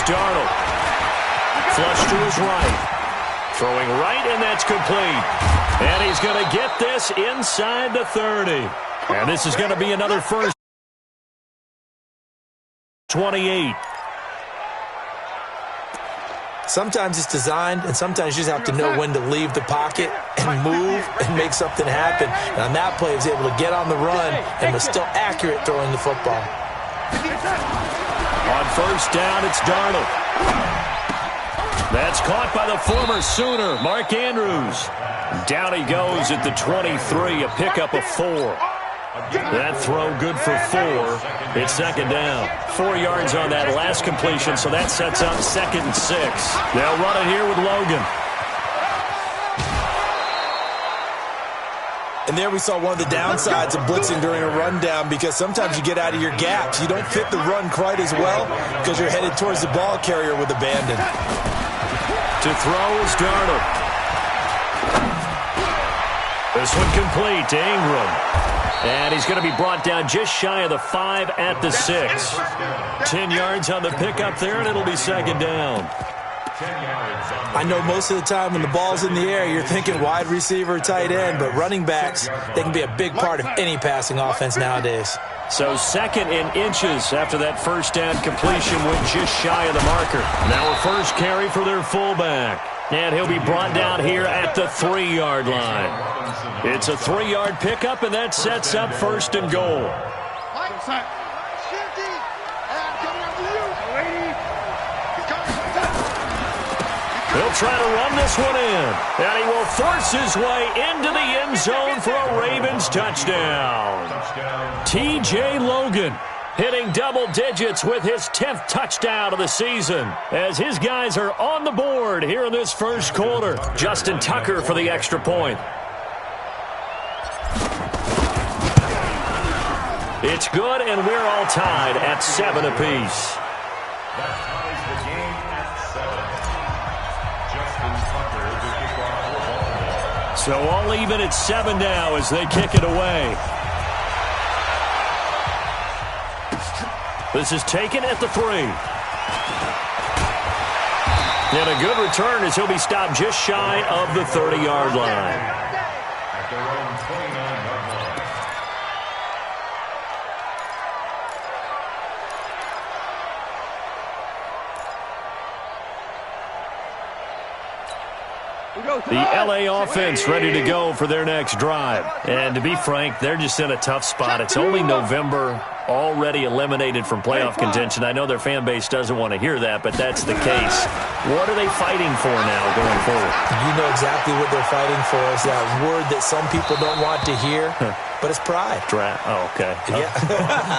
Darnold. Flush to his right. Throwing right, and that's complete. And he's going to get this inside the 30. And this is going to be another first. 28. Sometimes it's designed, and sometimes you just have to know when to leave the pocket and move and make something happen. And on that play, he was able to get on the run and was still accurate throwing the football. On first down, it's Darnold. That's caught by the former Sooner, Mark Andrews. Down he goes at the 23, a pickup of 4. That throw good for 4. It's second down. 4 yards on that last completion, so that sets up 2nd and 6. They'll run it here with Logan. And there we saw one of the downsides of blitzing during a rundown, because sometimes you get out of your gaps. You don't fit the run quite as well because you're headed towards the ball carrier with abandon. To throw is Darnold. This one complete to Ingram. And he's going to be brought down just shy of the 5 at the 6. 10 yards on the pickup there, and it'll be second down. I know most of the time when the ball's in the air, you're thinking wide receiver, tight end, but running backs, they can be a big part of any passing offense nowadays. So 2nd in inches after that first down completion went just shy of the marker. Now a first carry for their fullback. And he'll be brought down here at the 3-yard line. It's a 3-yard pickup, and that sets up 1st and goal. He'll try to run this one in. And he will force his way into the end zone for a Ravens touchdown. T.J. Logan hitting double digits with his 10th touchdown of the season, as his guys are on the board here in this first quarter. Justin Tucker for the extra point. It's good, and we're all tied at 7 apiece. That ties the game at 7. Justin Tucker, the kickoff for Baltimore. So all even at 7 now as they kick it away. This is taken at the 3. And a good return as he'll be stopped just shy of the 30-yard line. At their own 29-yard line. The L.A. offense ready to go for their next drive. And to be frank, they're just in a tough spot. It's only November, already eliminated from playoff contention. I know their fan base doesn't want to hear that, but that's the case. What are they fighting for now going forward? You know exactly what they're fighting for. Is that word that some people don't want to hear, but it's pride. Draft. Oh, okay. Yeah.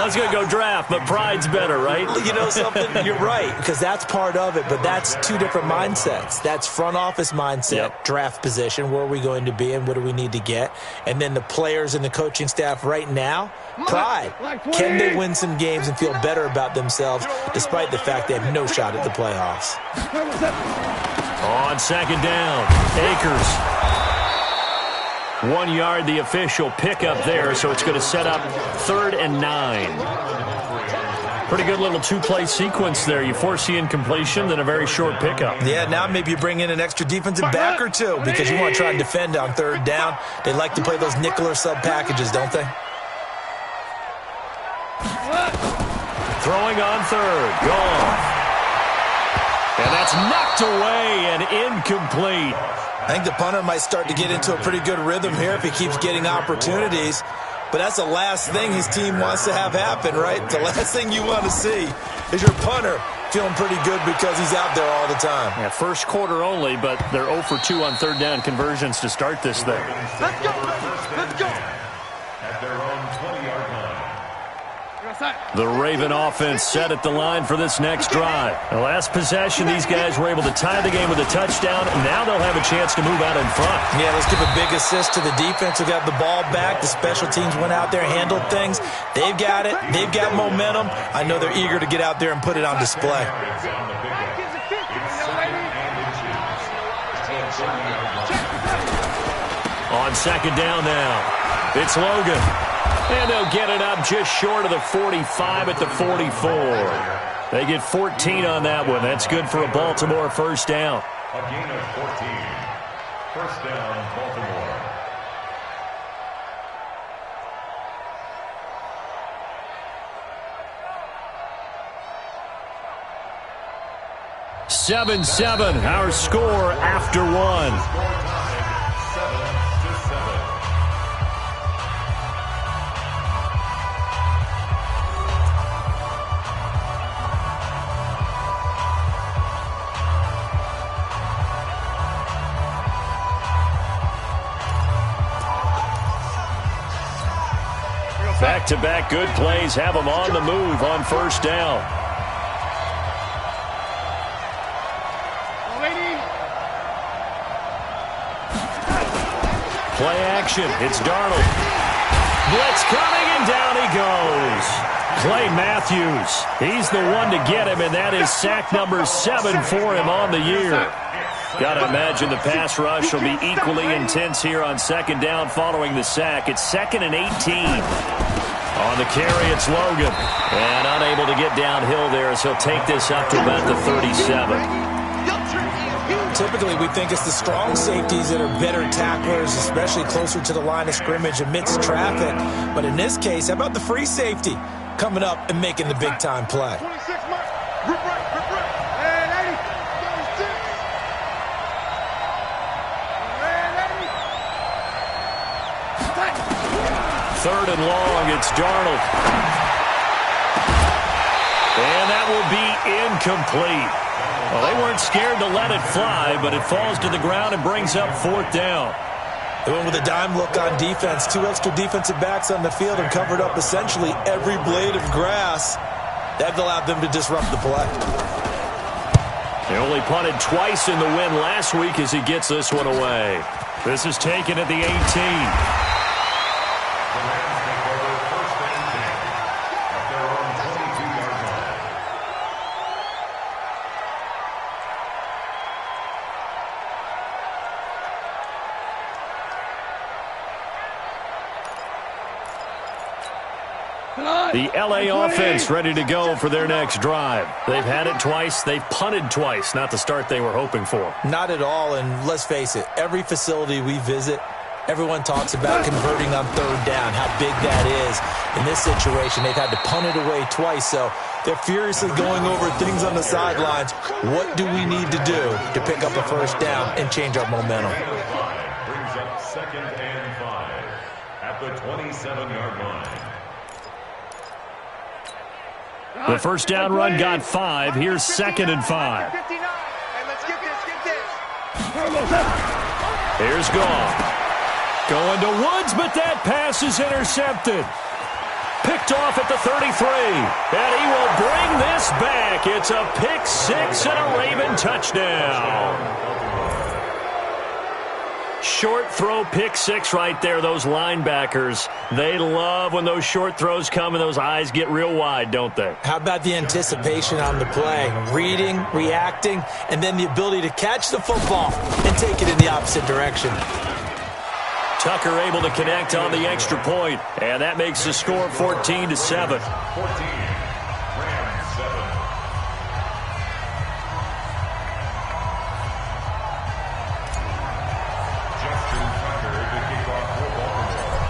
I was going to go draft, but pride's better, right? You know something? You're right, because that's part of it, but that's two different mindsets. That's front office mindset, draft position, where are we going to be and what do we need to get? And then the players and the coaching staff right now, pride. Can they win some games and feel better about themselves despite the fact they have no shot at the playoffs? On second down, Akers. 1 yard, the official pickup there, so it's going to set up 3rd and 9. Pretty good little two-play sequence there. You force the incompletion, then a very short pickup. Yeah, now maybe you bring in an extra defensive back or two because you want to try and defend on 3rd down. They like to play those nickel or sub packages, don't they? Throwing on 3rd. Gone. And that's knocked away and incomplete. I think the punter might start to get into a pretty good rhythm here if he keeps getting opportunities. But that's the last thing his team wants to have happen, right? The last thing you want to see is your punter feeling pretty good because he's out there all the time. Yeah, first quarter only, but they're 0 for 2 on 3rd down conversions to start this thing. Let's go! Let's go! At their own 20-yard line. The Raven offense set at the line for this next drive. The last possession, these guys were able to tie the game with a touchdown, and now they'll have a chance to move out in front. Yeah, let's give a big assist to the defense who got the ball back. The special teams went out there, handled things. They've got it. They've got momentum. I know they're eager to get out there and put it on display. On second down now, it's Logan. And they'll get it up just short of the 45 at the 44. They get 14 on that one. That's good for a Baltimore first down. A gain of 14. First down, Baltimore. Seven, our score after one. Back-to-back good plays have them on the move on first down. Play action. It's Darnold. Blitz coming, and down he goes. Clay Matthews. He's the one to get him, and that is sack number 7 for him on the year. Got to imagine the pass rush will be equally intense here on second down following the sack. It's 2nd and 18. On the carry, it's Logan. And unable to get downhill there as he'll take this up to about the 37. Typically, we think it's the strong safeties that are better tacklers, especially closer to the line of scrimmage amidst traffic. But in this case, how about the free safety coming up and making the big-time play? Third and long, it's Darnold. And that will be incomplete. Well, they weren't scared to let it fly, but it falls to the ground and brings up 4th down. They went with a dime look on defense. 2 extra defensive backs on the field and covered up essentially every blade of grass. That allowed them to disrupt the play. They only punted twice in the win last week as he gets this one away. This is taken at the 18. The L.A. offense ready to go for their next drive. They've had it twice. They've punted twice. Not the start they were hoping for. Not at all, and let's face it, every facility we visit, everyone talks about converting on 3rd down, how big that is. In this situation, they've had to punt it away twice, so they're furiously going over things on the sidelines. What do we need to do to pick up a first down and change our momentum? Brings up 2nd and 5 at the 27-yard line. The first down run got 5. Here's 2nd and 5. Here's Goff. Going to Woods, but that pass is intercepted. Picked off at the 33. And he will bring this back. It's a pick 6 and a Raven touchdown. Short throw pick 6 right there. Those linebackers, they love when those short throws come and those eyes get real wide, don't they? How about the anticipation on the play? Reading, reacting, and then the ability to catch the football and take it in the opposite direction. Tucker able to connect on the extra point, and that makes the score 14-7. 14. Rams 7.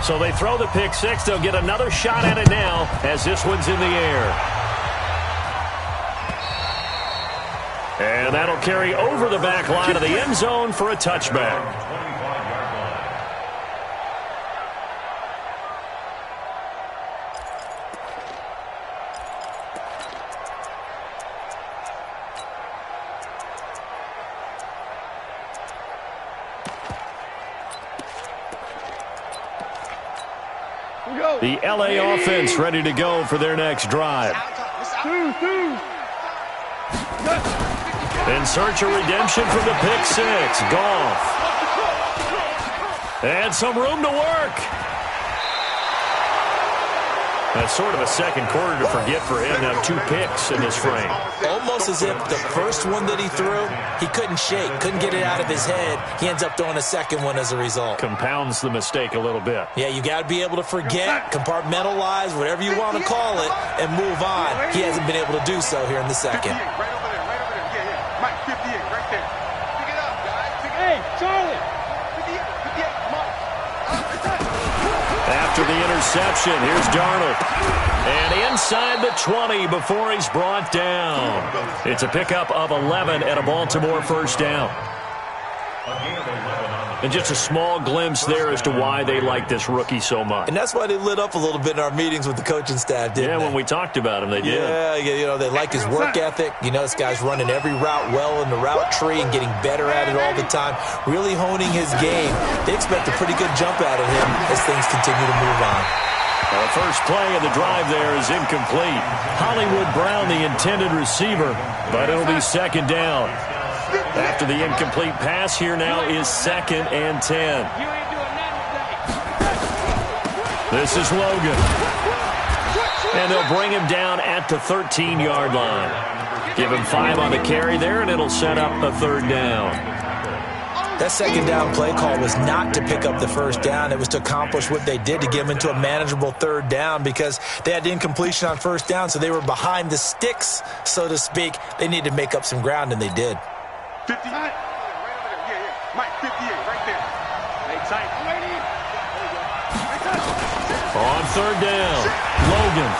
So they throw the pick 6. They'll get another shot at it now as this one's in the air. And that'll carry over the back line of the end zone for a touchback. The L.A. offense ready to go for their next drive. In search of redemption from the pick 6. Goff. And some room to work. That's sort of a second quarter to forget for him. Now 2 picks in this frame. Almost as if the first one that he threw, he couldn't shake, couldn't get it out of his head. He ends up throwing a second one as a result. Compounds the mistake a little bit. Yeah, you got to be able to forget, compartmentalize, whatever you want to call it, and move on. He hasn't been able to do so here in the second. Right over there, right over there. Yeah. Mike, 58, right there. Pick it up, guys. Hey, Charlie. 58, come on. After the interception, here's Darnold. And inside the 20 before he's brought down. It's a pickup of 11 and a Baltimore first down. And just a small glimpse there as to why they like this rookie so much. And that's why they lit up a little bit in our meetings with the coaching staff, didn't they? When we talked about him, they did. Yeah, you know, they like his work ethic. You know, this guy's running every route well in the route tree and getting better at it all the time, really honing his game. They expect a pretty good jump out of him as things continue to move on. The first play of the drive there is incomplete. Hollywood Brown, the intended receiver, but it'll be second down. After the incomplete pass, here now is 2nd and 10. This is Logan. And they'll bring him down at the 13-yard line. Give him 5 on the carry there, and it'll set up a 3rd down. That second down play call was not to pick up the first down. It was to accomplish what they did to get them into a manageable 3rd down because they had the incompletion on first down, so they were behind the sticks, so to speak. They needed to make up some ground, and they did. 58, right over there. Yeah. Mike, 58, right there. Hey, tight. On 3rd down, Logan.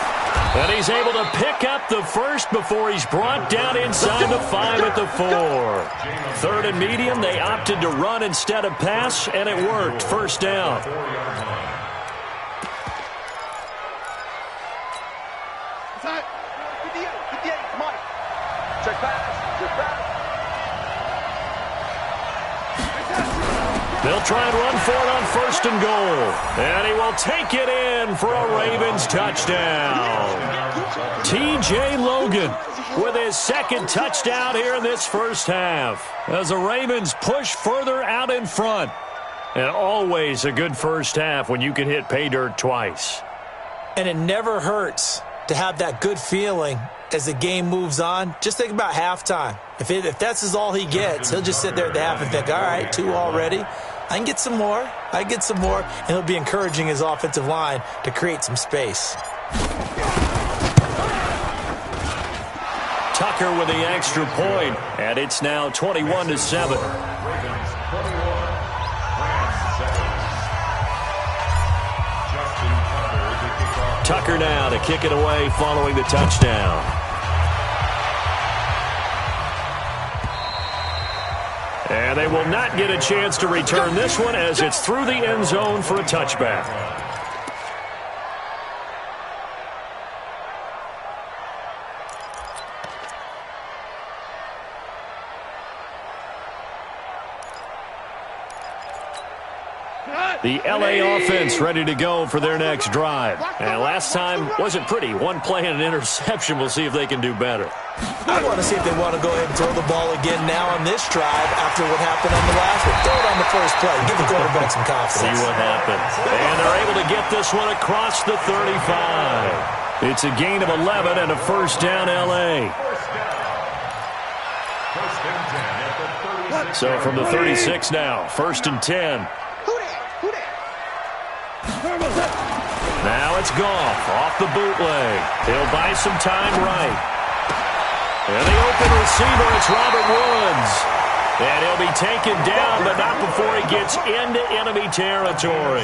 And he's able to pick up the first before he's brought down inside the 5 at the 4. 3rd and medium, they opted to run instead of pass, and it worked. First down. Tight. 58, come on. Check pass. Check pass. They'll try and run for it on 1st and goal. And he will take it in for a Ravens touchdown. T.J. Logan with his 2nd touchdown here in this first half. As the Ravens push further out in front. And always a good first half when you can hit pay dirt twice. And it never hurts to have that good feeling as the game moves on. Just think about halftime. If that's all he gets, he'll just sit there at the half and think, all right, 2 already. I can get some more. And he'll be encouraging his offensive line to create some space. Tucker with the extra point, and it's now 21-7. Tucker now to kick it away following the touchdown. And they will not get a chance to return this one as it's through the end zone for a touchback. The L.A. offense ready to go for their next drive. And last time wasn't pretty. 1 play and an interception. We'll see if they can do better. I want to see if they want to go ahead and throw the ball again now on this drive after what happened on the last one. Throw it on the first play. Give the quarterback some confidence. See what happens. And they're able to get this one across the 35. It's a gain of 11 and a first down L.A. So from the 36 now, 1st and 10. Now it's Goff off the bootleg. He'll buy some time right. And the open receiver, it's Robert Woods. And he'll be taken down, but not before he gets into enemy territory.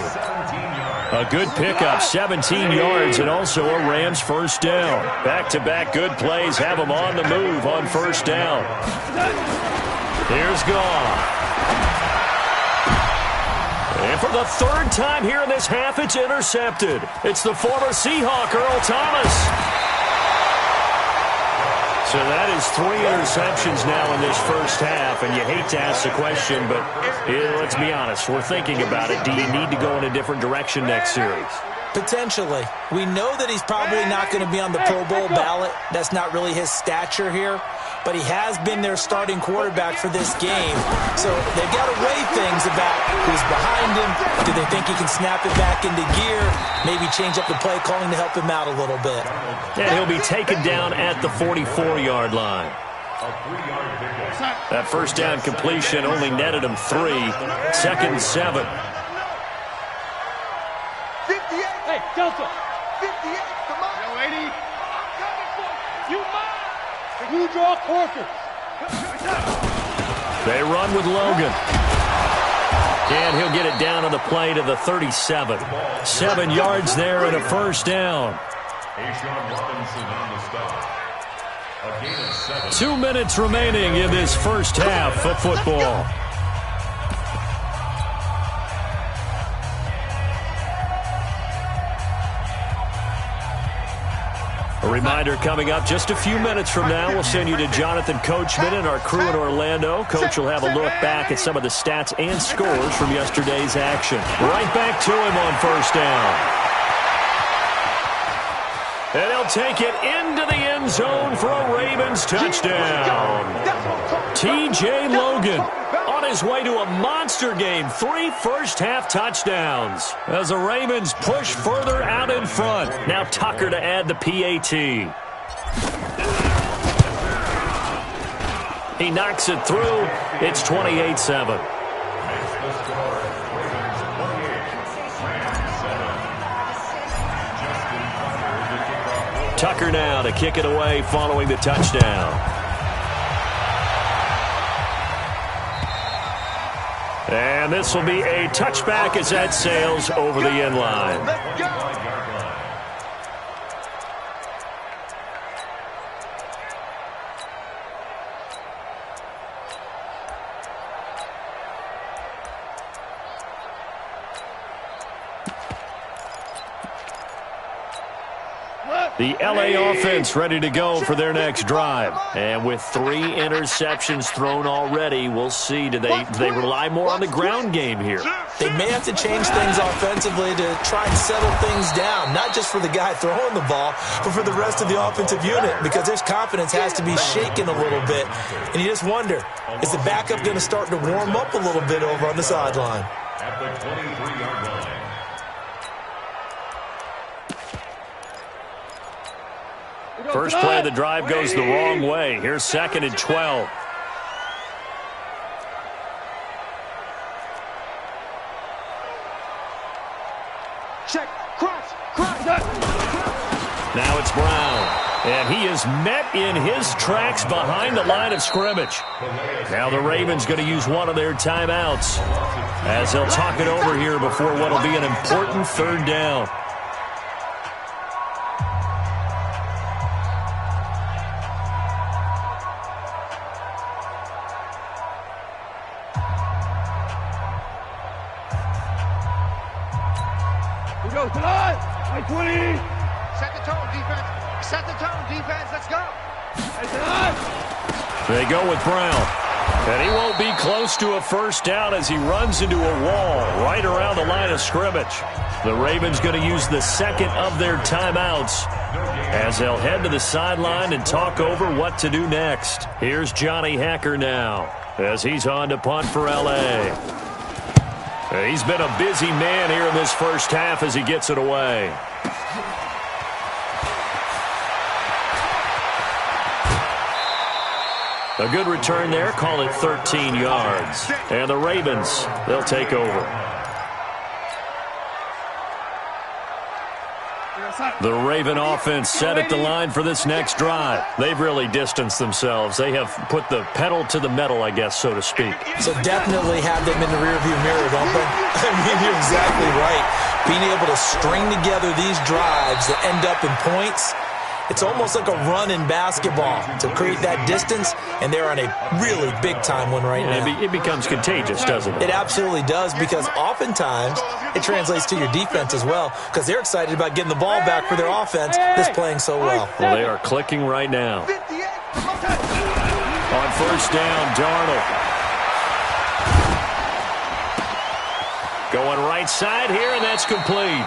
A good pickup, 17 yards, and also a Rams first down. Back-to-back good plays have him on the move on first down. Here's Goff. And for the 3rd time here in this half, it's intercepted. It's the former Seahawk, Earl Thomas. So that is 3 interceptions now in this first half, and you hate to ask the question, but let's be honest, we're thinking about it. Do you need to go in a different direction next series? Potentially. We know that he's probably not going to be on the Pro Bowl ballot. That's not really his stature here. but he has been their starting quarterback for this game. So they've got to weigh things about who's behind him. Do they think he can snap it back into gear? Maybe change up the play calling to help him out a little bit. And he'll be taken down at the 44-yard line. That first down completion only netted him 3. 2nd and 7. 58. Hey, Delta. 58. Come on. Yo, 80. You mine. You draw quarters. They run with Logan. And he'll get it down on the play to the 37. 7 yards there and a first down. Robinson on the stop. 2 minutes remaining in this first half of football. A reminder coming up just a few minutes from now. We'll send you to Jonathan Coachman and our crew in Orlando. Coach will have a look back at some of the stats and scores from yesterday's action. Right back to him on first down. And he'll take it into the end zone for a Ravens touchdown. T.J. Logan on his way to a monster game. 3 first-half touchdowns as the Ravens push further out in front. Now Tucker to add the PAT. He knocks it through. It's 28-7. Tucker now to kick it away following the touchdown. And this will be a touchback as that sails over the end line. The L.A. offense ready to go for their next drive. And with 3 interceptions thrown already, we'll see. Do they rely more on the ground game here? They may have to change things offensively to try and settle things down, not just for the guy throwing the ball, but for the rest of the offensive unit, because their confidence has to be shaken a little bit. And you just wonder, is the backup going to start to warm up a little bit over on the sideline? At the 23-yard line. First play of the drive goes the wrong way. Here's 2nd and 12. Check. Cross. Now it's Brown. And he is met in his tracks behind the line of scrimmage. Now the Ravens going to use one of their timeouts as they'll talk it over here before what will be an important 3rd down. High 20. Set the tone, defense. Set the tone, defense. Let's go. They go with Brown. And he won't be close to a first down as he runs into a wall right around the line of scrimmage. The Ravens going to use the 2nd of their timeouts as they'll head to the sideline and talk over what to do next. Here's Johnny Hacker now as he's on to punt for L.A. He's been a busy man here in this first half as he gets it away. A good return there. Call it 13 yards. And the Ravens, they'll take over. The Raven offense set at the line for this next drive. They've really distanced themselves. They have put the pedal to the metal, I guess, so to speak. So definitely have them in the rearview mirror, don't they? I mean, you're exactly right. Being able to string together these drives that end up in points, it's almost like a run in basketball to create that distance, and they're on a really big-time one right now. It becomes contagious, doesn't it? It absolutely does, because oftentimes it translates to your defense as well, because they're excited about getting the ball back for their offense that's playing so well. Well, they are clicking right now. On first down, Darnold. Going right side here, and that's complete.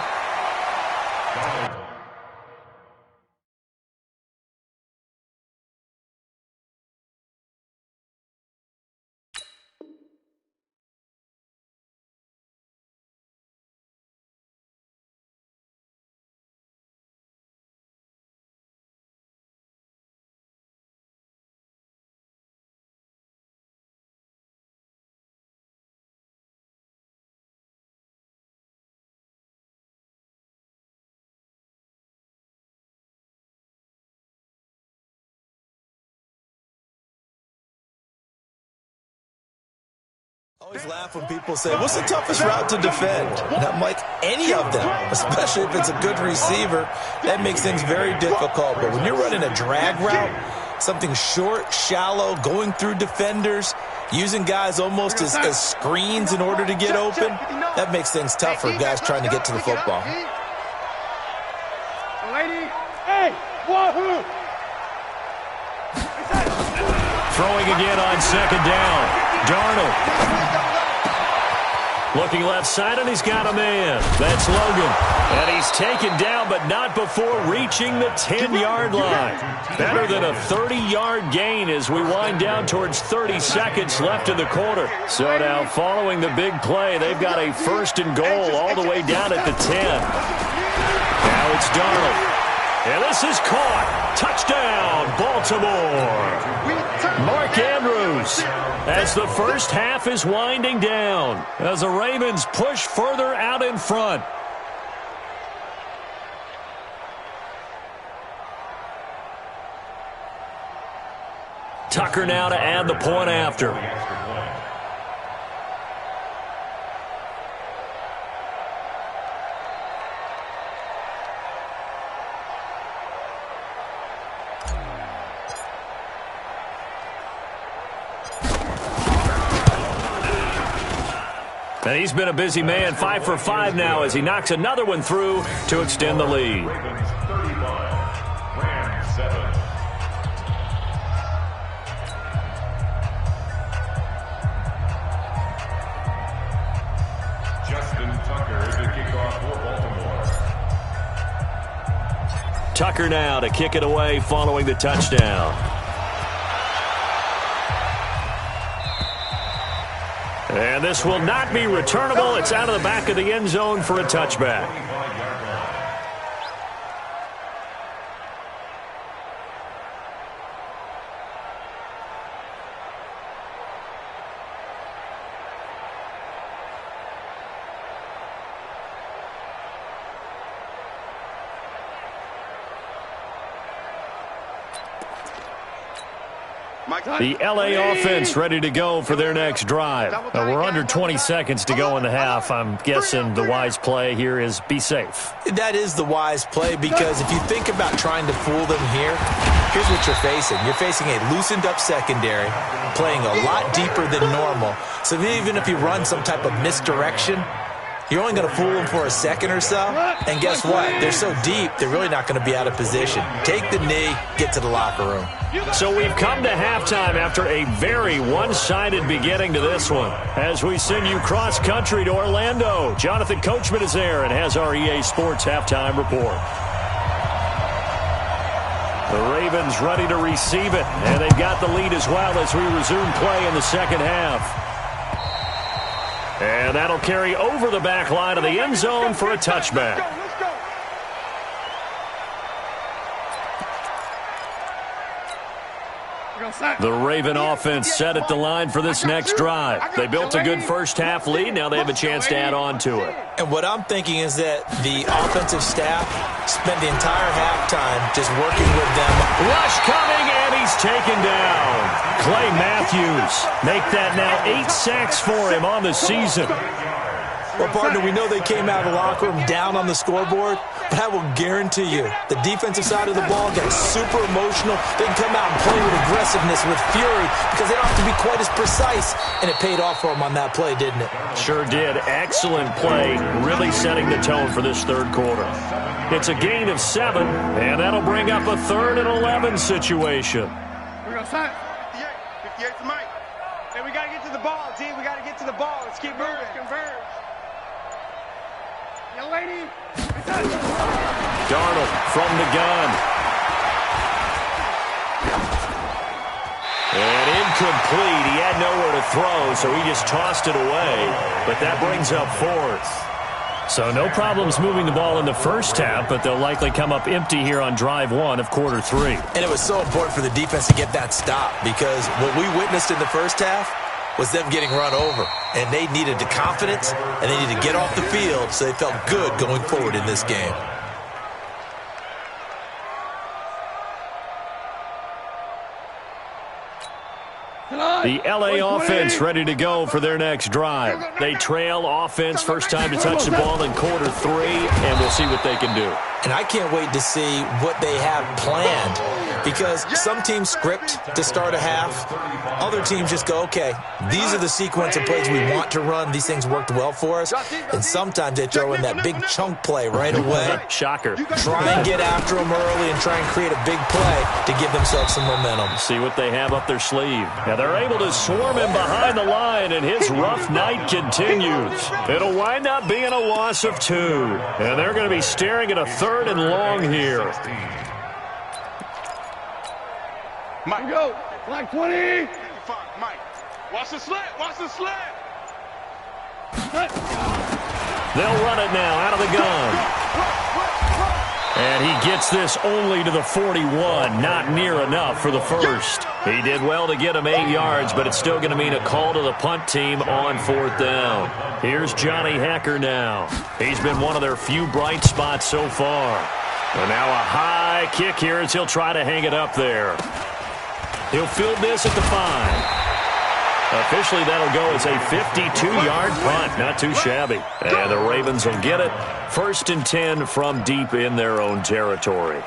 I always laugh when people say, what's the toughest route to defend? And I'm like, any of them, especially if it's a good receiver. That makes things very difficult. But when you're running a drag route, something short, shallow, going through defenders, using guys almost as screens in order to get open, that makes things tough for guys trying to get to the football. Hey, wahoo! Throwing again on second down. Darnold. Looking left side, and he's got a man. That's Logan. And he's taken down, but not before reaching the 10-yard line. Better than a 30-yard gain as we wind down towards 30 seconds left in the quarter. So now, following the big play, they've got a first and goal all the way down at the 10. Now it's Darnold. And this is caught. Touchdown, Baltimore. Mark Andrews, as the first half is winding down, as the Ravens push further out in front. Tucker now to add the point after. And he's been a busy man, 5 for 5 now as he knocks another one through to extend the lead. Ravens 35, Rams 7. Justin Tucker to kick off for Baltimore. Tucker now to kick it away following the touchdown. And this will not be returnable. It's out of the back of the end zone for a touchback. The LA offense ready to go for their next drive. We're under 20 seconds to go in the half. I'm guessing the wise play here is be safe. That is the wise play, because if you think about trying to fool them here, here's what you're facing. You're facing a loosened up secondary, playing a lot deeper than normal. So even if you run some type of misdirection, you're only going to fool them for a second or so. And guess what? They're so deep, they're really not going to be out of position. Take the knee, get to the locker room. So we've come to halftime after a very one-sided beginning to this one. As we send you cross-country to Orlando, Jonathan Coachman is there and has our EA Sports halftime report. The Ravens ready to receive it, and they've got the lead as well as we resume play in the second half. And that'll carry over the back line of the end zone for a touchback. The Raven offense set at the line for this next drive. They built a good first half lead. Now they have a chance to add on to it. And what I'm thinking is that the offensive staff spent the entire halftime just working with them. Rush coming, and he's taken down. Clay Matthews make that now 8 sacks for him on the season. Well, partner, we know they came out of the locker room down on the scoreboard, but I will guarantee you the defensive side of the ball got super emotional. They can come out and play with aggressiveness, with fury, because they don't have to be quite as precise, and it paid off for them on that play, didn't it? Sure did. Excellent play, really setting the tone for this third quarter. It's a gain of 7, and that'll bring up a 3rd and 11 situation. We're going to sign. 58 to Mike. Hey, we got to get to the ball, T. We got to get to the ball. Let's keep moving. Converge. Young lady. Darnold from the gun. And incomplete. He had nowhere to throw, so he just tossed it away. But that brings up 4th. So no problems moving the ball in the first half, but they'll likely come up empty here on drive 1 of quarter 3. And it was so important for the defense to get that stop, because what we witnessed in the first half was them getting run over. And they needed the confidence, and they needed to get off the field so they felt good going forward in this game. The LA offense ready to go for their next drive. They trail offense first time to touch the ball in quarter 3, and we'll see what they can do. And I can't wait to see what they have planned, because some teams script to start a half. Other teams just go, okay, these are the sequence of plays we want to run. These things worked well for us. And sometimes they throw in that big chunk play right away. Shocker. Try and get after them early and try and create a big play to give themselves some momentum. See what they have up their sleeve. Now they're able to swarm him behind the line, and his rough night continues. It'll wind up being a loss of 2. And they're going to be staring at a 3rd and long here. Mike, go. Like 20. Mike, watch the slant. Watch the slant. They'll run it now out of the gun. And he gets this only to the 41. Not near enough for the first. He did well to get him 8 yards, but it's still going to mean a call to the punt team on 4th down. Here's Johnny Hecker now. He's been one of their few bright spots so far. And now a high kick here as he'll try to hang it up there. He'll field this at the 5. Officially, that'll go as a 52-yard punt. Not too shabby. And the Ravens will get it. 1st and 10 from deep in their own territory.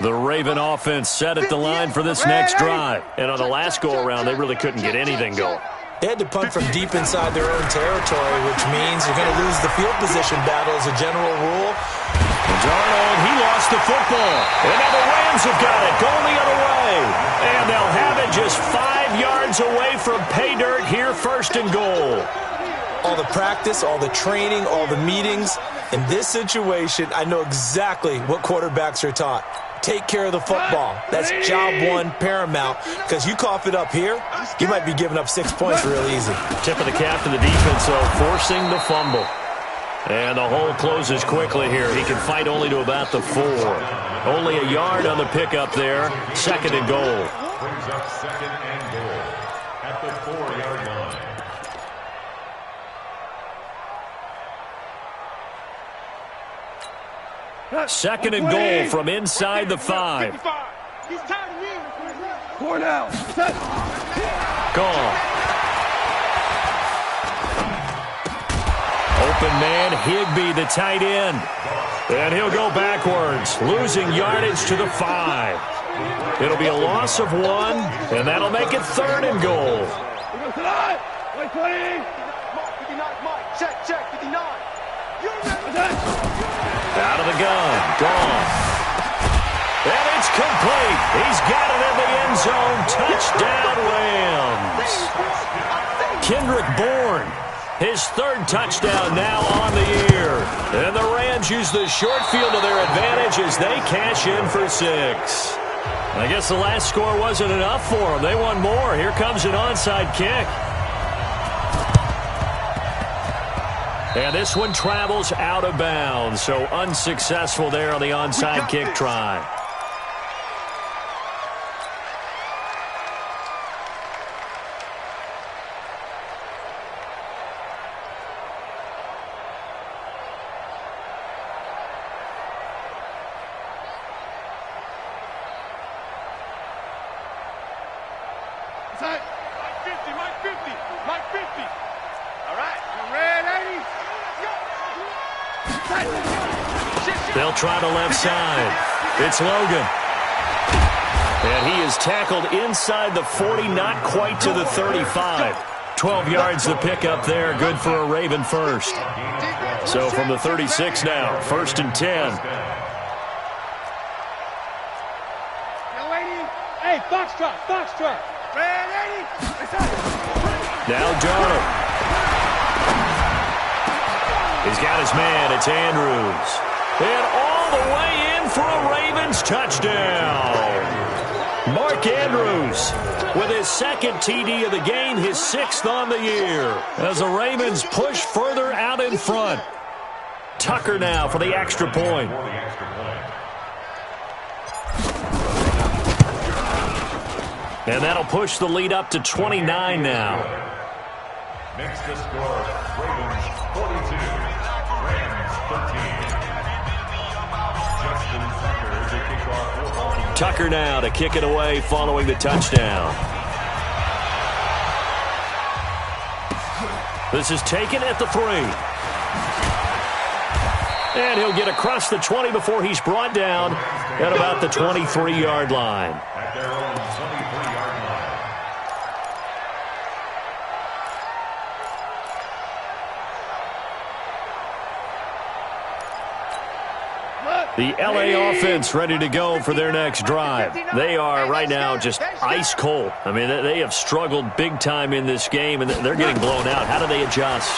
The Raven offense set at the line for this next drive. And on the last go-around, they really couldn't get anything going. They had to punt from deep inside their own territory, which means you're going to lose the field position battle as a general rule. Darnold, he lost the football. And now the Rams have got it, going the other way. And they'll have it just 5 yards away from pay dirt here, 1st and goal. All the practice, all the training, all the meetings. In this situation, I know exactly what quarterbacks are taught. Take care of the football. That's job 1 paramount, because you cough it up here, you might be giving up 6 points real easy. Tip of the cap to the defense, though, forcing the fumble. And the hole closes quickly here. He can fight only to about the 4. Only a yard on the pickup there. 2nd and goal. Brings up 2nd and goal at the 4-yard line. Second and goal from inside the 5. He's tired of me. 4 now. Gone. Open man, Higbee, the tight end. And he'll go backwards, losing yardage to the 5. It'll be a loss of 1, and that'll make it 3rd and goal. Check, 59. Out of the gun, gone. And it's complete. He's got it in the end zone. Touchdown, Rams. Kendrick Bourne, his 3rd touchdown now on the year. And the Rams use the short field to their advantage as they cash in for 6. I guess the last score wasn't enough for them. They want more. Here comes an onside kick. And this one travels out of bounds, so unsuccessful there on the onside kick try. Mike 50. All right, you ready? They'll try the left side. It's Logan. And he is tackled inside the 40, not quite to the 35. 12 yards the pickup there, good for a Raven first. So from the 36 now, 1st and 10. Hey, Foxtrot. Ready? Now Darnold. He's got his man. It's Andrews. And all the way in for a Ravens touchdown. Mark Andrews with his 2nd TD of the game, his 6th on the year. As the Ravens push further out in front. Tucker now for the extra point. And that'll push the lead up to 29 now. Next to score, Ravens 42, Rams 13. Justin Tucker to kick off Tucker now to kick it away following the touchdown. This is taken at the 3. And he'll get across the 20 before he's brought down at about the 23-yard line. At their own 23-yard line. The LA offense ready to go for their next drive. They are right now just ice cold. I mean, they have struggled big time in this game, and they're getting blown out. How do they adjust?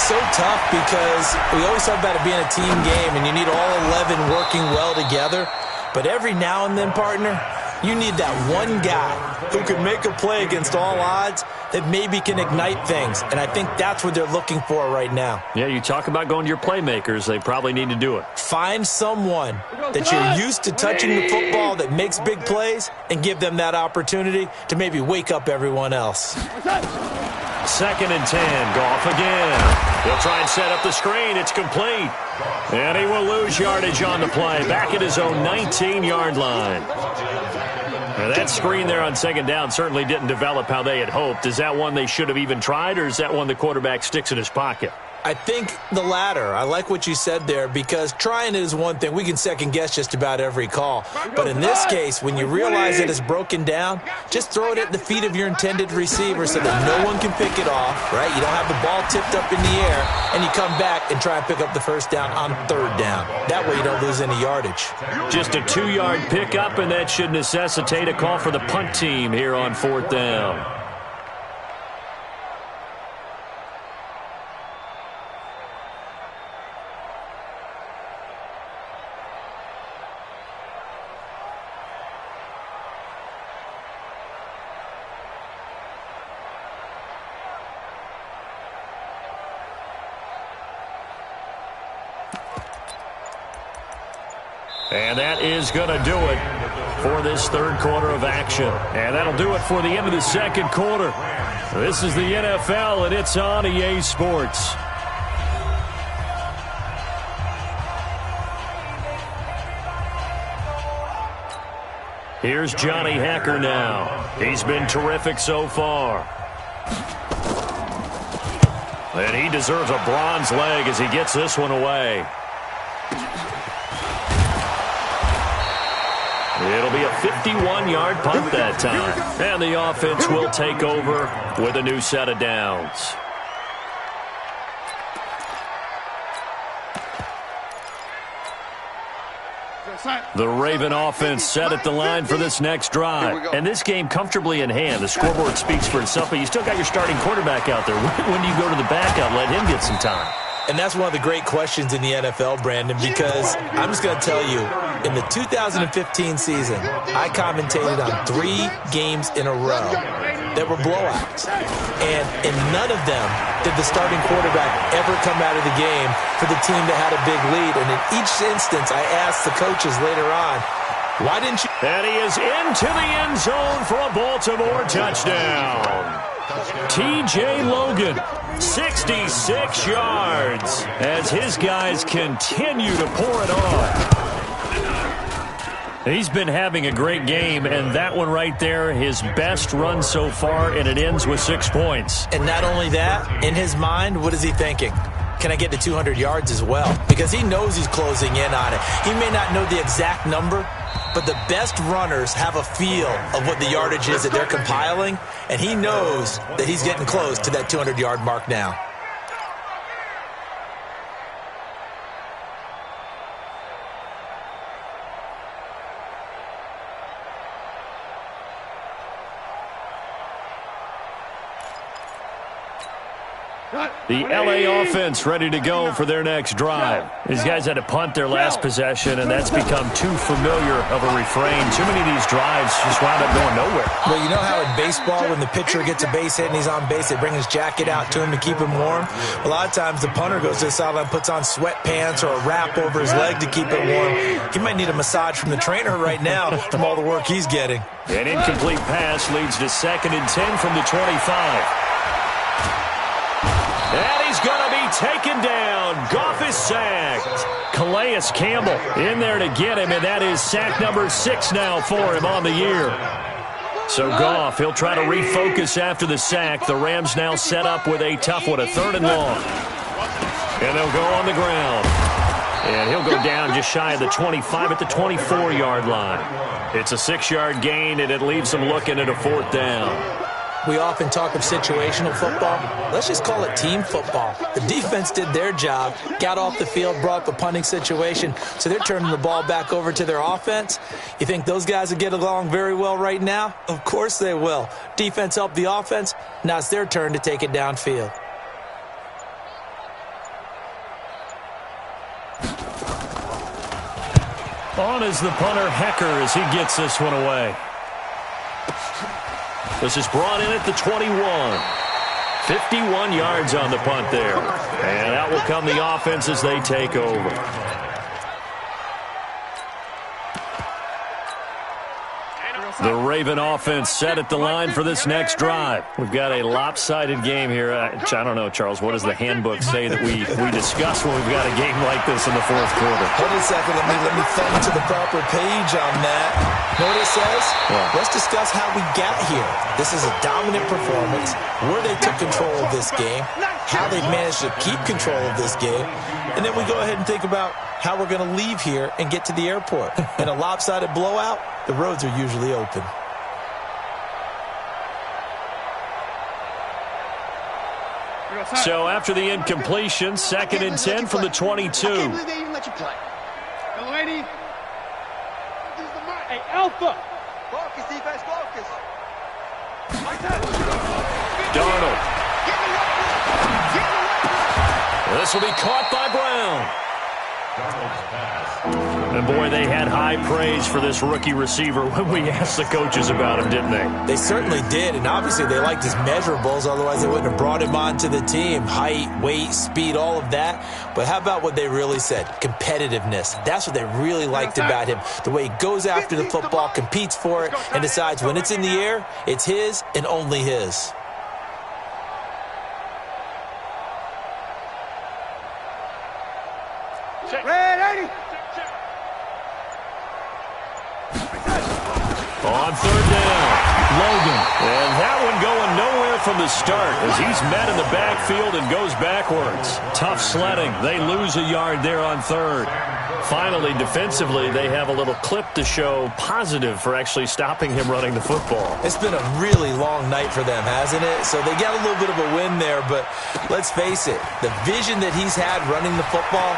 So tough because we always talk about it being a team game, and you need all 11 working well together. But every now and then, partner, you need that one guy who can make a play against all odds that maybe can ignite things. And I think that's what they're looking for right now. Yeah, you talk about going to your playmakers. They probably need to do it. Find someone that you're used to touching the football that makes big plays and give them that opportunity to maybe wake up everyone else. 2nd and 10. Goff again. He'll try and set up the screen. It's complete. And he will lose yardage on the play. Back at his own 19-yard line. Now that screen there on 2nd down certainly didn't develop how they had hoped. Is that one they should have even tried, or is that one the quarterback sticks in his pocket? I think the latter. I like what you said there because trying it is one thing. We can second-guess just about every call. But in this case, when you realize it is broken down, just throw it at the feet of your intended receiver so that no one can pick it off, right? You don't have the ball tipped up in the air, and you come back and try and pick up the 1st down on 3rd down. That way you don't lose any yardage. Just a 2-yard pickup, and that should necessitate a call for the punt team here on 4th down. And that is going to do it for this 3rd quarter of action. And that'll do it for the end of the 2nd quarter. This is the NFL, and it's on EA Sports. Here's Johnny Hekker now. He's been terrific so far. And he deserves a bronze leg as he gets this one away. It'll be a 51-yard punt that time. And the offense will take over with a new set of downs. The Raven offense set at the line for this next drive. And this game comfortably in hand. The scoreboard speaks for itself, but you still got your starting quarterback out there. When do you go to the backup, let him get some time? And that's one of the great questions in the NFL, Brandon, because I'm just going to tell you, in the 2015 season, I commentated on 3 games in a row that were blowouts. And in none of them did the starting quarterback ever come out of the game for the team that had a big lead. And in each instance, I asked the coaches later on, why didn't you? And he is into the end zone for a Baltimore touchdown. T.J. Logan, 66 yards, as his guys continue to pour it on. He's been having a great game, and that one right there, his best run so far, and it ends with 6 points. And not only that, in his mind, what is he thinking? Can I get to 200 yards as well? Because he knows he's closing in on it. He may not know the exact number, but the best runners have a feel of what the yardage is that they're compiling, and he knows that he's getting close to that 200-yard mark now. The LA offense ready to go for their next drive. These guys had to punt their last possession, and that's become too familiar of a refrain. Too many of these drives just wound up going nowhere. Well, you know how in baseball, when the pitcher gets a base hit and he's on base, they bring his jacket out to him to keep him warm? A lot of times the punter goes to the sideline, puts on sweatpants or a wrap over his leg to keep it warm. He might need a massage from the trainer right now from all the work he's getting. An incomplete pass leads to 2nd and 10 from the 25. And he's going to be taken down. Goff is sacked. Calais Campbell in there to get him, and that is sack number 6 now for him on the year. So Goff, he'll try to refocus after the sack. The Rams now set up with a tough one, a 3rd and long. And they'll go on the ground. And he'll go down just shy of the 25 at the 24-yard line. It's a 6-yard gain, and it leaves them looking at a 4th down. We often talk of situational football. Let's just call it team football. The defense did their job, got off the field, brought up a punting situation, so they're turning the ball back over to their offense. You think those guys will get along very well right now? Of course they will. Defense helped the offense. Now it's their turn to take it downfield. On is the punter, Hecker, as he gets this one away. This is brought in at the 21. 51 yards on the punt there. And out will come the offense as they take over. The Raven offense set at the line for this next drive. We've got a lopsided game here. I don't know, Charles, what does the handbook say that we discuss when we've got a game like this in the 4th quarter? Hold on a second. Let me thumb to the proper page on that. Know what it says? Yeah. Let's discuss how we got here. This is a dominant performance, where they took control of this game, how they've managed to keep control of this game, and then we go ahead and think about how we're going to leave here and get to the airport. In a lopsided blowout, the roads are usually open. So after the incompletion, 2nd and 10 from the 22. I can't believe they even let you play. Hello, lady. Hey, Alpha. Focus, defense, focus. Darnold. This will be caught by Brown. And boy, they had high praise for this rookie receiver when we asked the coaches about him, didn't they? They certainly did, and obviously they liked his measurables, otherwise they wouldn't have brought him onto the team. Height, weight, speed, all of that. But how about what they really said? Competitiveness. That's what they really liked about him. The way he goes after the football, competes for it, and decides when it's in the air, it's his and only his. On 3rd down, Logan. And that one going nowhere from the start as he's met in the backfield and goes backwards. Tough sledding. They lose a yard there on 3rd. Finally, defensively, they have a little clip to show positive for actually stopping him running the football. It's been a really long night for them, hasn't it? So they got a little bit of a win there, but let's face it, the vision that he's had running the football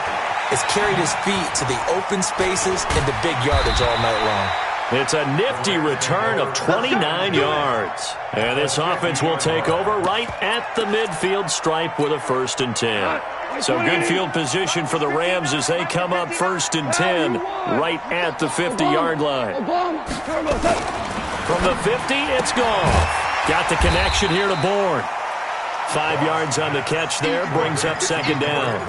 has carried his feet to the open spaces and the big yardage all night long. It's a nifty return of 29 yards. And this offense will take over right at the midfield stripe with a 1st and 10. So good field position for the Rams as they come up 1st and 10 right at the 50-yard line. From the 50, it's gone. Got the connection here to Bourne. 5 yards on the catch there, brings up 2nd down.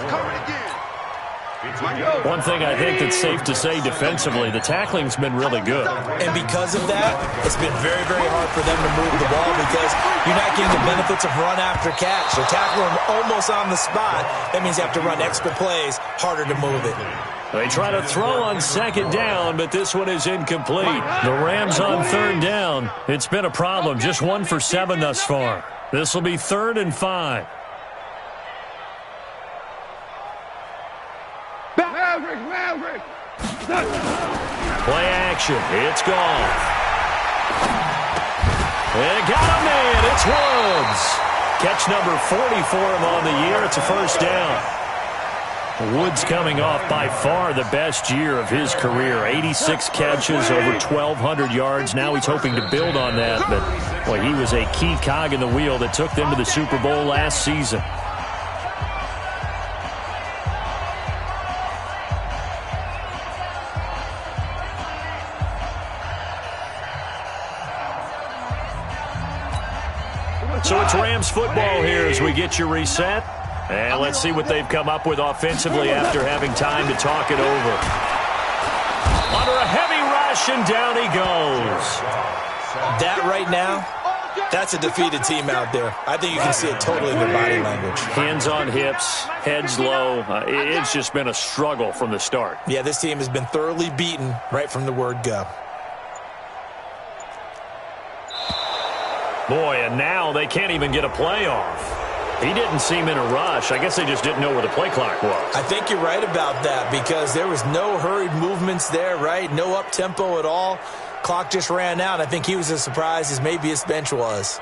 One thing I think that's safe to say defensively, the tackling's been really good. And because of that, it's been very, very hard for them to move the ball because you're not getting the benefits of run after catch. They're tackling them almost on the spot. That means you have to run extra plays, harder to move it. They try to throw on 2nd down, but this one is incomplete. The Rams on 3rd down. It's been a problem, just 1 for 7 thus far. This will be 3rd and 5. Maverick. Play action. It's gone. And got a man. It's Woods. Catch number 40 for him on the year. It's a 1st down. Woods coming off by far the best year of his career. 86 catches, over 1,200 yards. Now he's hoping to build on that. But, boy, he was a key cog in the wheel that took them to the Super Bowl last season. So it's Rams football here as we get you reset. And let's see what they've come up with offensively after having time to talk it over. Under a heavy rush, and down he goes. That right now That's a defeated team out there. I think you can see it totally in their body language. Hands on hips, heads low. It's just been a struggle from the start. Yeah, this team has been thoroughly beaten right from the word go. Boy, and now they can't even get a play off. He didn't seem in a rush. I guess they just didn't know where the play clock was. I think you're right about that because there was no hurried movements there, right? No up-tempo at all. Clock just ran out. I think he was as surprised as maybe his bench was.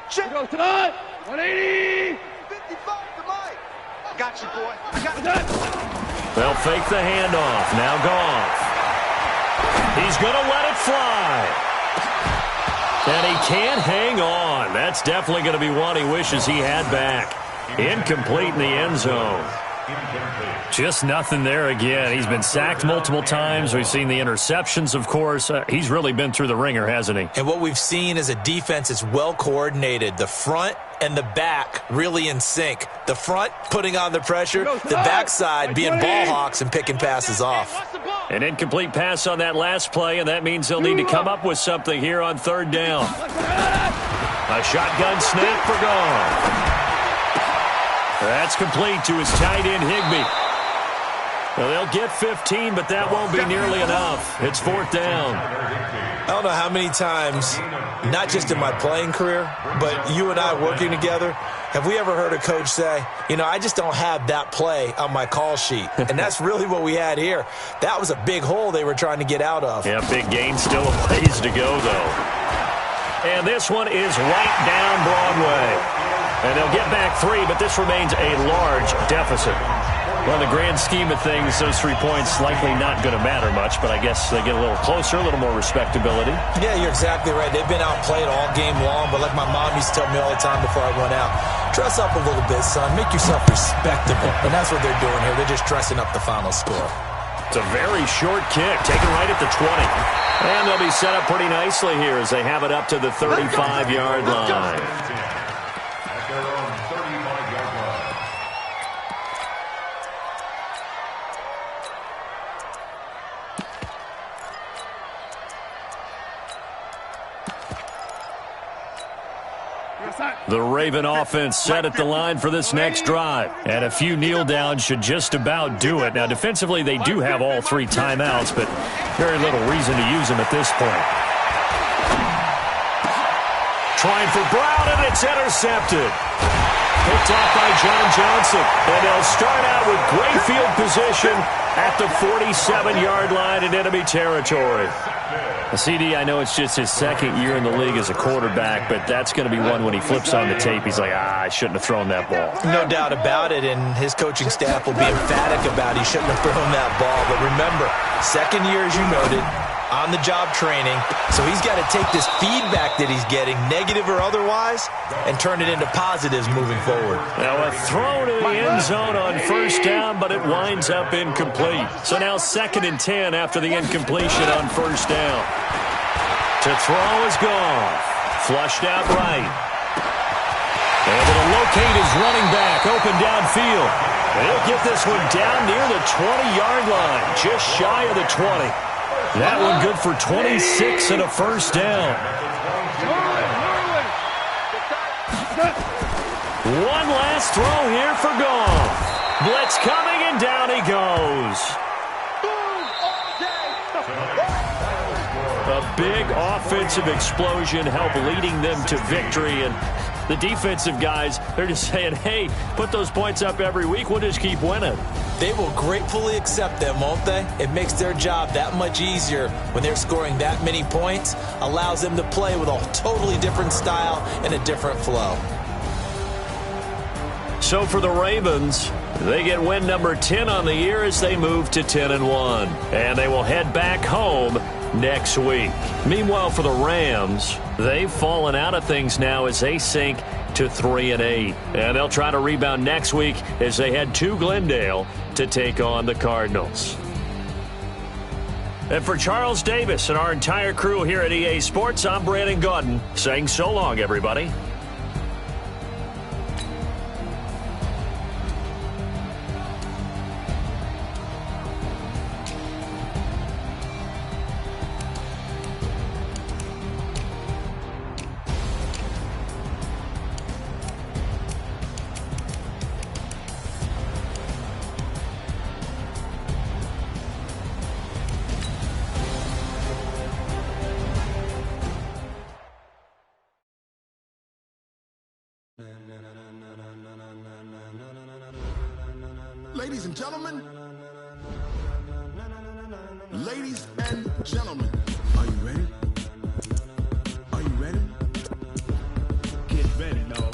Check. Go tonight. 180. 55 to Mike. Got you, boy. I got you. They'll fake the handoff. Now Goff. He's going to let it fly. And he can't hang on. That's definitely going to be one he wishes he had back. Incomplete in the end zone. Just nothing there again. He's been sacked multiple times. We've seen the interceptions, of course. He's really been through the ringer, hasn't he? And what we've seen is a defense that's well coordinated. The front and the back really in sync. The front putting on the pressure, the backside being ball hawks and picking passes off. An incomplete pass on that last play, and that means they'll need to come up with something here on third down. A shotgun snap for Goff. That's complete to his tight end, Higbee. Well, they'll get 15, but that won't be nearly enough. It's fourth down. I don't know how many times, not just in my playing career, but you and I working together, have we ever heard a coach say, you know, I just don't have that play on my call sheet. And that's really what we had here. That was a big hole they were trying to get out of. Yeah, big gain, still a ways to go, though. And this one is right down Broadway. And they'll get back 3, but this remains a large deficit. Well, in the grand scheme of things, those 3 points likely not going to matter much, but I guess they get a little closer, a little more respectability. Yeah, you're exactly right. They've been outplayed all game long, but like my mom used to tell me all the time before I went out, dress up a little bit, son. Make yourself respectable. And that's what they're doing here. They're just dressing up the final score. It's a very short kick, taken right at the 20. And they'll be set up pretty nicely here as they have it up to the 35-yard line. The Raven offense set at the line for this next drive. And a few kneel downs should just about do it. Now, defensively, they do have all 3 timeouts, but very little reason to use them at this point. Trying for Brown, and it's intercepted. Picked off by John Johnson. And they'll start out with great field position at the 47-yard line in enemy territory. CD, I know it's just his second year in the league as a quarterback, but that's going to be one when he flips on the tape. He's like, I shouldn't have thrown that ball. No doubt about it, and his coaching staff will be emphatic about he shouldn't have thrown that ball. But remember, second year, as you noted, on-the-job training, so he's got to take this feedback that he's getting, negative or otherwise, and turn it into positives moving forward. Now a throw to the end zone on first down, but it winds up incomplete. So now 2nd and 10 after the incompletion on first down. To throw is Goff. Flushed out right. Able to locate his running back, open downfield. He'll get this one down near the 20-yard line, just shy of the 20. That one good for 26 and a first down. One last throw here for Goff. Blitz coming, and down he goes. A big offensive explosion helped leading them to victory, and the defensive guys, they're just saying, hey, put those points up every week, we'll just keep winning. They will gratefully accept them, won't they? It makes their job that much easier when they're scoring that many points, allows them to play with a totally different style and a different flow. So for the Ravens, they get win number 10 on the year as they move to 10-1. And they will head back home next week. Meanwhile, for the Rams, they've fallen out of things now as they sink to 3-8. And they'll try to rebound next week as they head to Glendale to take on the Cardinals. And for Charles Davis and our entire crew here at EA Sports, I'm Brandon Gaudin saying so long, everybody. Ladies and gentlemen, ladies and gentlemen, are you ready? Are you ready? Get ready, no.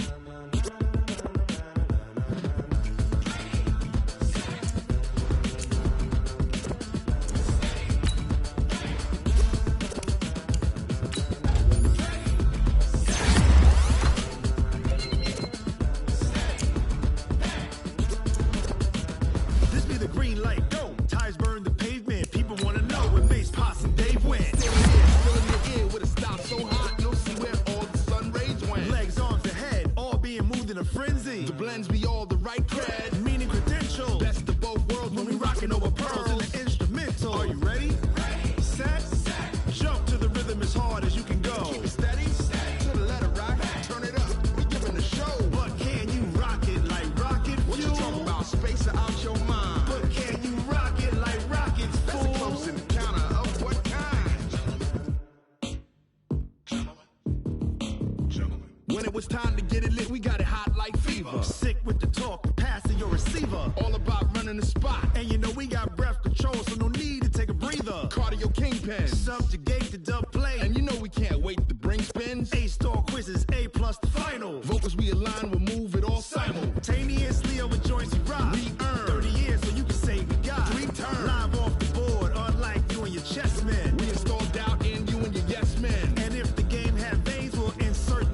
When it was time to get it lit, we got it hot like fever. Sick with the talk, passing your receiver. All about running the spot. And you know we got breath control, so no need to take a breather. Cardio kingpin, subjugate the dub play. And you know we can't wait to bring spins. A-star quizzes, A+ the final. Vocals we align, we'll move it all simultaneously over joints we rock. We earn 30 years, so you can say we got 3 turns. Live off the board, unlike you and your chess men. We install doubt in you and your yes men. And if the game had veins, we'll insert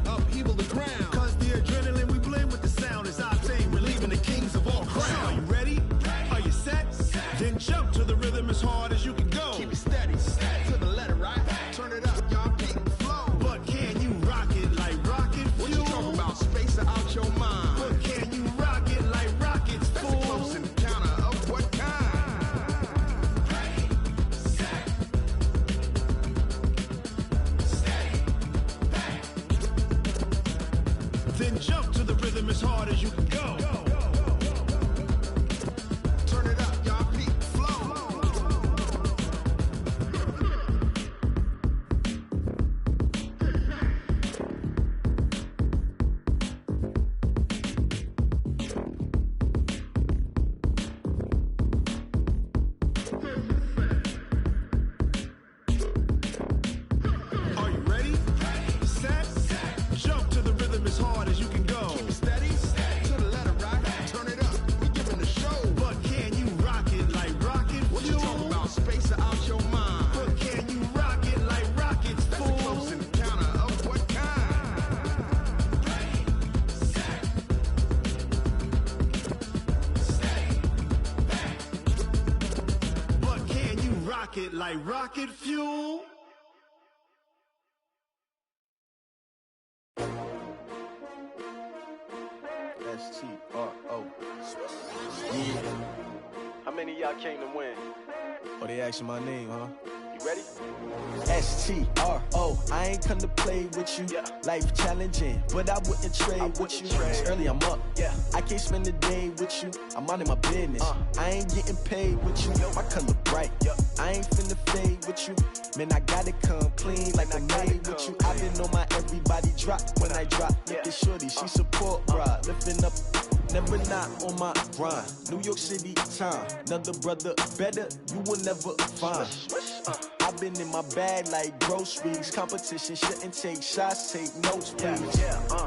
upheaval the ground. Cause the adrenaline we blend with the sound is our thing. We're leaving the kings of all crowns. So are you ready? Are you set? Then jump to the rhythm as hard as you can go. Keep it steady, to the letter, right? Turn it up, y'all keep the flow. But can you rock it like rocket fuel? What you talking about? Space out your mind. But can you rock it like rockets, fool? That's a close encounter of what kind? Ready, set, steady, back. Then jump to the rhythm as hard as you can go. Turn it up, y'all keep the flow. Are you ready? Set, jump to the rhythm as hard as you can go. Keep it steady, to the letter, right? Turn it up, we giving the show. But can you rock it like rocket fuel? What you talking about? Space out your mind. But can you rock it like rockets, fool? That's a close encounter of what kind? Ready, set, steady, back. But can you rock it like rocket fuel? S-T-R-O. Yeah. How many of y'all came to win? Oh, they asking my name, huh? You ready? S-T-R-O. I ain't come to play with you. Yeah. Life challenging, but I wouldn't trade with you. It's early, I'm up. Yeah. I can't spend the day with you. I'm minding my business. I ain't getting paid with you. My color bright. I ain't finna fade with you. Man, I gotta come clean like I made with you. I've been on my everybody drop when I drop. Look at shorty, she support, bruh. Lifting up, never not on my grind. New York City time, another brother better, you will never find. I've been in my bag like groceries. Competition shouldn't take shots, take notes, please.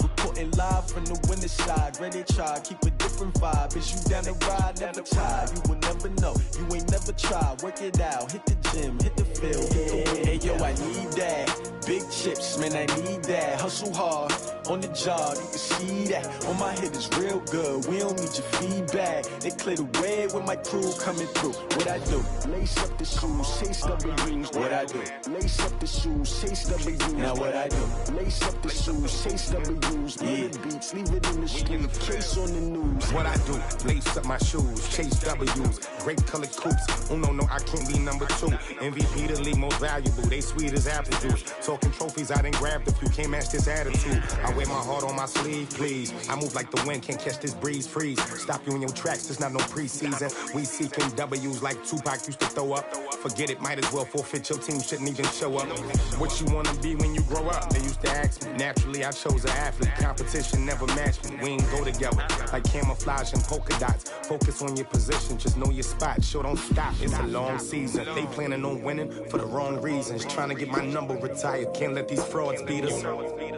Reporting live from the winter side. Ready to try, keep a different vibe. Is you down the ride, never tired. You will never know, you ain't never tried. Work it out, hit the gym, hit the field, hit the wind. Hey yo, I need that. Big chips, man, I need that. Hustle hard, on the job, you can see that. On my head is real good, we don't need your feedback. They clear the way with my crew coming through. What I do? Lace up the shoes, chase W's. What I do? Lace up the shoes, chase W's. Now what I do? Lace up the shoes, chase W's. Yeah. Beats, leave it in the street, case on the news. What I do? Lace up my shoes, chase W's. Great colored coops. Oh no, I can't be number 2. MVP the league most valuable. They sweet as apple juice. Talking trophies, I done grabbed a few. Can't match this attitude. I wear my heart on my sleeve, please. I move like the wind, can't catch this breeze. Freeze. Stop you in your tracks. There's not no preseason. We seeking W's like Tupac used to throw up. Forget it, might as well forfeit. Your team shouldn't even show up. What you wanna be when you grow up? They used to ask me. Naturally, I chose an athlete. Competition never matched me. We ain't go together like camouflage and polka dots. Focus on your position, just know your spot. Sure, don't stop. It's a long season. They planning on winning for the wrong reasons. Trying to get my number retired. Can't let these frauds beat us.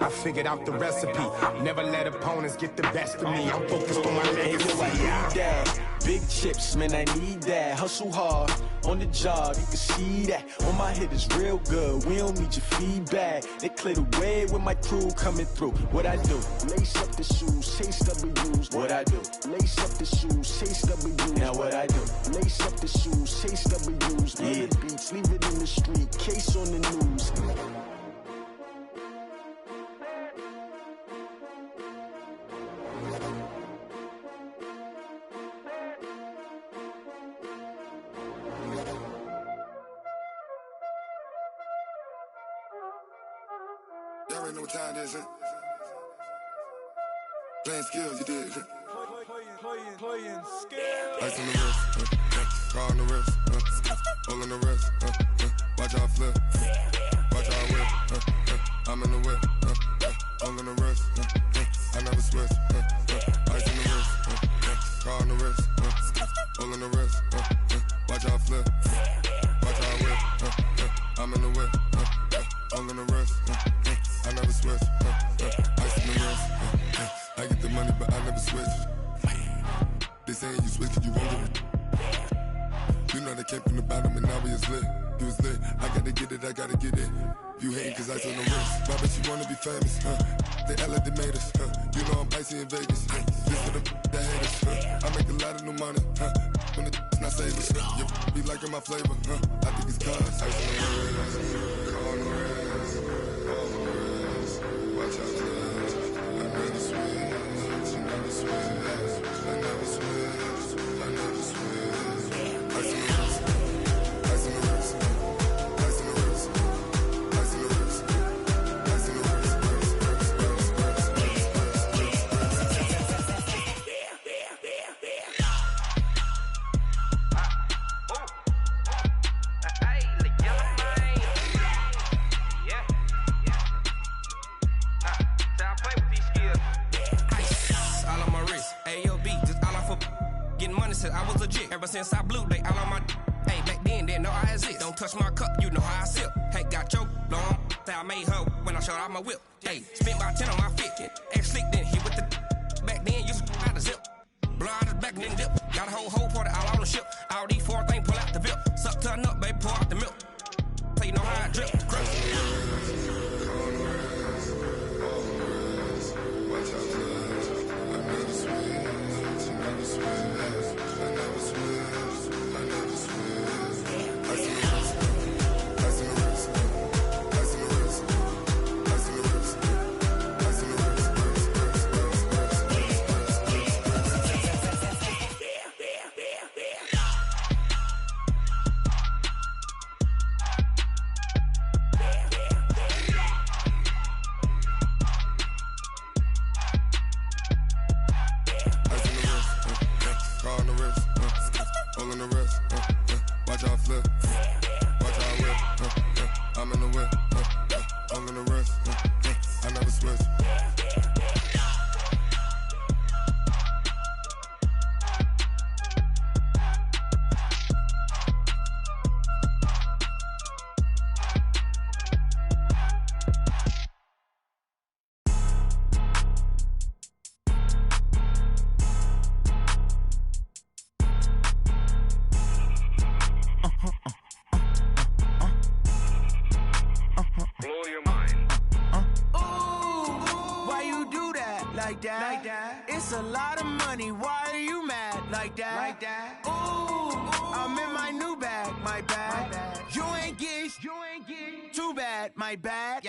I figured out the recipe. Never let opponents get the best of me. I'm focused on my legacy. I need that. Big chips, man, I need that. Hustle hard on the job, you can see that. On my head is real good, we don't need your feedback. They clear the way with my crew coming through. What I do? Lace up the shoes, chase W's. What I do? Lace up the shoes, chase W's. Now what I do? Lace up the shoes, chase W's. Yeah. Beats, leave it in the street, case on the news. Y'all already know what time it is, huh? Playing skills, you did, huh? Playing skills. Ice on the wrist, car on the wrist, hole on the wrist, watch out flip, watch out whip, I'm in the whip, hole on the wrist, I never switch, ice on the wrist, car on the wrist, hole on the wrist, watch out flip, watch out whip, I'm in the whip, hole on the wrist, I never switch, ice on the wrist, I get the money but I never switch. They saying you switch, you won't get it. You know they came from the bottom and now we is lit. You was lit, I gotta get it, I gotta get it. You hating cause ice on the wrist. Why bet you wanna be famous, They LA, they made us, You know I'm icy in Vegas, This for the that hate us, I make a lot of new money, When it's not savers, You be liking my flavor, I think it's cause ice on the wrist, on the wrist, on the wrist. Watch out, cause I never switch, I never switch. I never switch, I never switch. Ice on the wrist, ice on the wrist, ice on the wrist, ice on the wrist, ice on the wrist, I was legit. Ever since I blew, they all on my hey, back then, didn't know I exist. Don't touch my cup, you know how I sip. Hey, got choked, long. Say I made her when I showed out my whip. Hey, spent about 10 on my fit. Ex-slick, then hit with the back then, used to out the zip. Blow out his back, then dip. Got a whole party all on the ship. All these 4 things pull out the VIP. Suck to a nut, baby, pour out the milk. So you know how I drip. Crush. like that. It's a lot of money, why are you mad like that? Ooh, I'm in my new bag, my bad. You ain't getting too bad, my bad.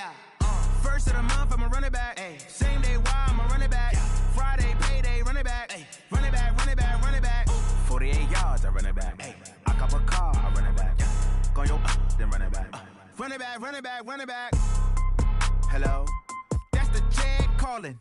First of the month, I'ma run it back. Same day, why I'ma run it back. Friday, payday, run it back. Run it back, run it back, run it back. 48 yards, I run it back. I cop a car, I run it back. Go yo, then run it back. Run it back, run it back, run it back. Hello? That's the jag calling.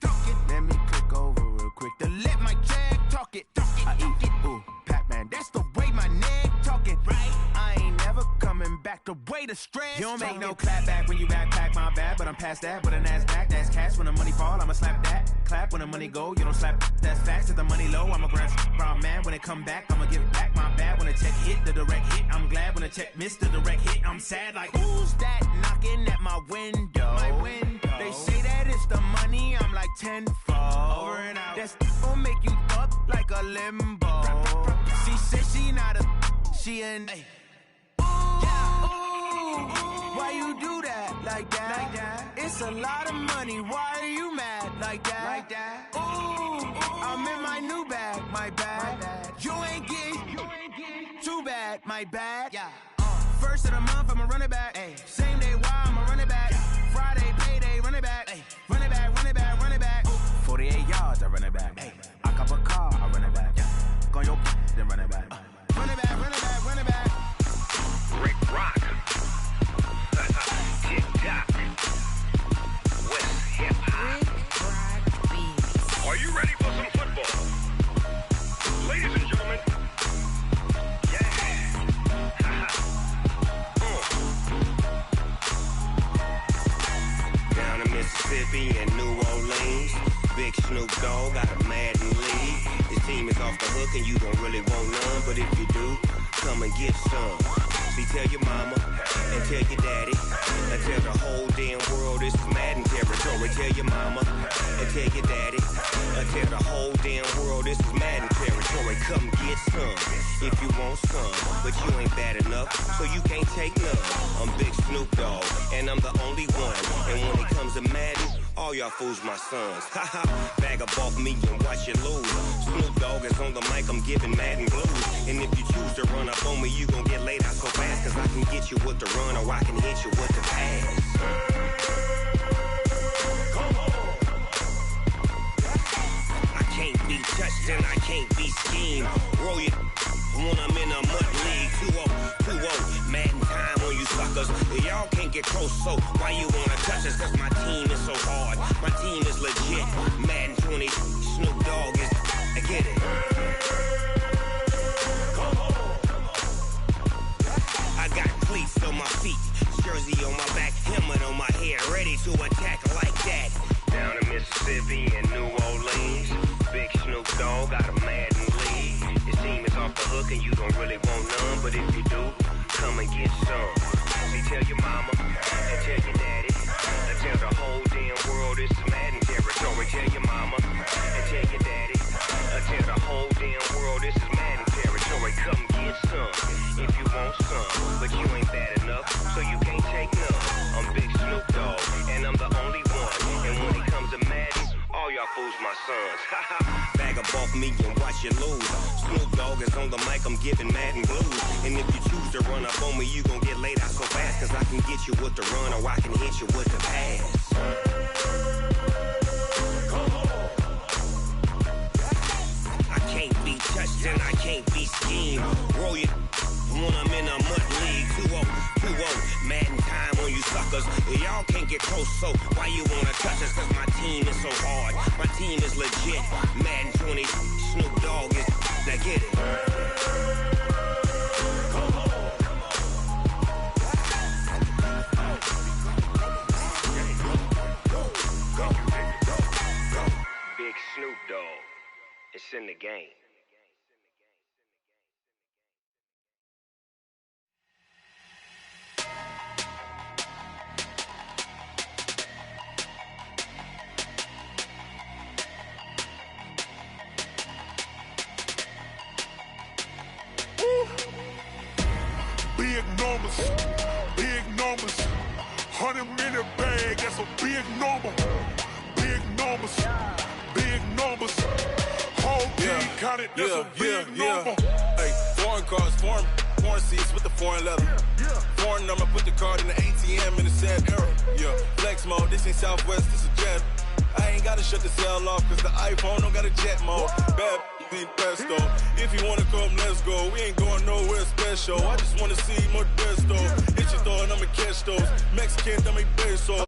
Let me click over real quick to let my jag talk it. I eat it, ooh, Pac-Man. That's the way my neck talking. Right? I ain't never coming back the way the stress. You don't make no clap back when you backpack, my bad, but I'm past that. With a NASDAQ, that's cash. When the money fall, I'ma slap that. Clap when the money go, you don't slap. That's facts. If the money low, I'ma grab brown man. When it come back, I'ma give back my bad. When the check hit, the direct hit, I'm glad. When the check missed the direct hit, I'm sad. Like, who's that knocking at my window? They say that it's the money, I'm like tenfold. Over and out. That's gon' make you up like a limbo. She said she not a, she an. Why you do that like that? It's a lot of money, why are you mad like that? Ooh, I'm in my new bag, my bad. You ain't getting too bad, my bad. First of the month, I'ma run it back. Same day, why I'ma run it back. Friday, payday, run it back. Run it back, run it back, run it back. 48 yards, I run it back. I cop a car, I run it back. Go yo, then run it back. Run it back, run it back, run it back. Rick Rock. TikTok. West Hip Hop. Are you ready for some football? Ladies and gentlemen. Down in Mississippi and New Orleans, Big Snoop Dogg got a Madden league. His team is off the hook and you don't really want none, but if you do, come and get some. See, tell your mama and tell your daddy and tell the whole damn world this is Madden territory. Tell your mama and tell your daddy and tell the whole damn world this is Madden territory. Come get some if you want some, but you ain't bad enough, so you can't take none. I'm Big Snoop Dogg and I'm the only one. And when it comes to Madden, all y'all fools my sons. Haha, bag up off me and watch you lose. Snoop Dogg is on the mic, I'm giving Madden blues. And if you choose to run up on me, you gon' get laid out so fast. Cause I can get you with the run or I can hit you with the pass. Come on. I can't be touched and I can't be schemed. Roll it when I'm in a mud league. 2-0, Madden time on you suckers. Y'all can't get close, so why you wanna touch us? Cause my team is so hard, my team is legit. Madden 20, Snoop Dogg is, I get it. Come on. I got cleats on my feet, jersey on my back, helmet on my head, ready to attack like that. Down in Mississippi and New Orleans, Big Snoop Dogg got a Madden league. His team is off the hook and you don't really want none, but if you do, come and get some. See, tell your mama and tell your daddy and tell the whole damn world this is Madden territory. Tell your mama and tell your daddy and tell the whole damn world this is Madden territory. Come get some if you want some, but you ain't bad enough, so you can't take none. I'm Big Snoop Dogg and I'm the only one. And when it comes to Madden, all y'all fools my sons. Bag up off me and watch you lose. Snoop Dogg is on the mic, I'm giving Madden blues. And if you choose to run up on me, you gon' get laid out so fast. Cause I can get you with the run or I can hit you with the pass. Come on. I can't be touched and I can't be schemed. Roll it when I'm in a mud league. 2-0, Madden time on you suckers. Y'all can't get close, so why you wanna touch us? Cause my team is so hard, my team is legit. Madden 20, Snoop Dogg is, now get it. Come on. Big Snoop Dogg, it's in the game. Big numbers, 100-minute bag, that's a big number. Big numbers, big counted, that's a big number. Hey, foreign cars, foreign seats with the foreign leather. Foreign number, put the card in the ATM in the sad era. Yeah, flex mode, this ain't Southwest, this a jet. I ain't gotta shut the cell off, cause the iPhone don't got a jet mode. Bad be pesto. If you wanna come, let's go. We ain't going nowhere special. I just wanna see more Modesto. Hit your throw and I'ma catch those. Mexican, dame beso.